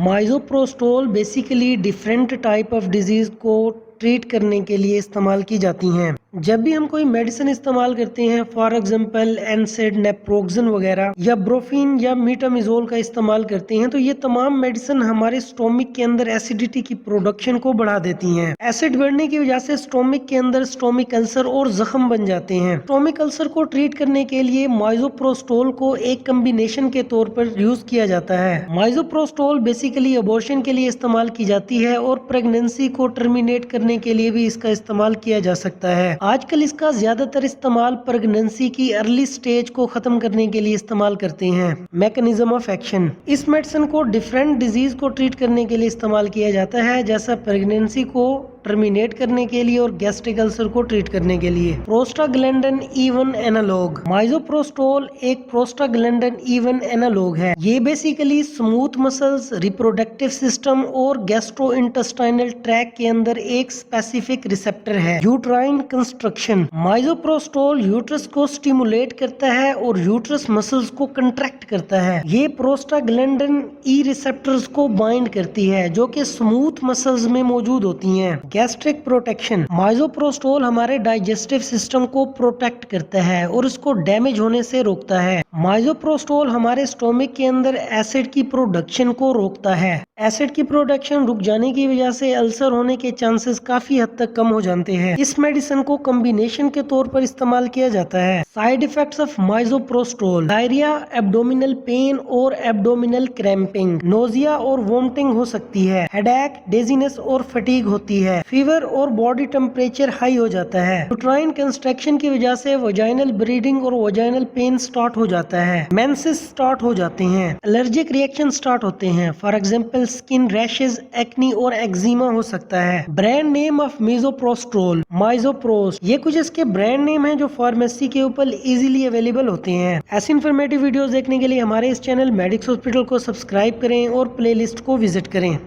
माइज़ोप्रोस्टोल basically different type of disease को treat करने के लिए इस्तेमाल की जाती हैं। जब भी हम कोई मेडिसिन इस्तेमाल करते हैं, फॉर एग्जांपल एनसेड, नेप्रोक्सन वगैरह या ब्रोफिन या मीटामिजोल का इस्तेमाल करते हैं, तो ये तमाम मेडिसिन हमारे स्टोमिक के अंदर एसिडिटी की प्रोडक्शन को बढ़ा देती हैं। एसिड बढ़ने की वजह से स्टोमिक के अंदर स्टोमिक अल्सर और जख्म बन जाते हैं। स्टोमिक अल्सर को ट्रीट करने के लिए माइज़ोप्रोस्टोल को एक कम्बिनेशन के तौर पर यूज किया जाता है। माइज़ोप्रोस्टोल बेसिकली अबॉर्शन के लिए इस्तेमाल की जाती है और प्रेगनेंसी को टर्मिनेट करने के लिए भी इसका इस्तेमाल किया जा सकता है। आजकल इसका ज्यादातर इस्तेमाल प्रेगनेंसी की अर्ली स्टेज को खत्म करने के लिए इस्तेमाल करते हैं। मैकेनिज्म ऑफ एक्शन, इस मेडिसिन को डिफरेंट डिजीज को ट्रीट करने के लिए इस्तेमाल किया जाता है, जैसा प्रेगनेंसी को टर्मिनेट करने के लिए और गैस्ट्रिक अल्सर को ट्रीट करने के लिए। प्रोस्टाग्लैंडिन E1 एनालॉग, माइज़ोप्रोस्टोल एक प्रोस्टाग्लैंडिन E1 एनालॉग है। ये basically smooth muscles, reproductive system और गैस्ट्रोइंटेस्टाइनल ट्रैक के अंदर एक स्पेसिफिक रिसेप्टर है। यूट्राइन कंस्ट्रक्शन, माइज़ोप्रोस्टोल यूट्रस को स्टिमुलेट करता है और यूट्रस मसल्स को कंट्रैक्ट करता है। ये प्रोस्टाग्लैंडिन E रिसेप्टर्स को बाइंड करती है, जो कि स्मूथ मसल्स में मौजूद होती हैं। गैस्ट्रिक प्रोटेक्शन, माइज़ोप्रोस्टोल हमारे डाइजेस्टिव सिस्टम को प्रोटेक्ट करता है और इसको डैमेज होने से रोकता है। माइज़ोप्रोस्टोल हमारे स्टोमिक के अंदर एसिड की प्रोडक्शन को रोकता है। एसिड की प्रोडक्शन रुक जाने की वजह से अल्सर होने के चांसेस काफी हद तक कम हो जाते हैं। इस मेडिसिन को कॉम्बिनेशन के तौर पर इस्तेमाल किया जाता है। Side effects of misoprostol, diarrhoea, abdominal pain और एब्डोमिनल क्रैम्पिंग, नोजिया और वोमिटिंग हो सकती है, हेडेक, डेजीनेस और फटीग होती है, फीवर और बॉडी टेम्परेचर हाई हो जाता है। यूट्राइन कंस्ट्रक्शन की वजह से वजाइनल ब्लीडिंग और वजाइनल पेन स्टार्ट हो जाता है। मेंसेस स्टार्ट हो जाते हैं। एलर्जिक रिएक्शन स्टार्ट होते हैं, for example skin rashes, acne और एक्जिमा हो सकता है। ब्रांड नेम ऑफ मिज़ोप्रोस्टोल, माइज़ोप्रोस्ट, ये कुछ इसके ब्रांड नेम हैं जो फार्मेसी के ऊपर इजीली अवेलेबल होते हैं। ऐसी इन्फॉर्मेटिव वीडियोस देखने के लिए हमारे इस चैनल मेडिक्स हॉस्पिटल को सब्सक्राइब करें और प्लेलिस्ट को विजिट करें।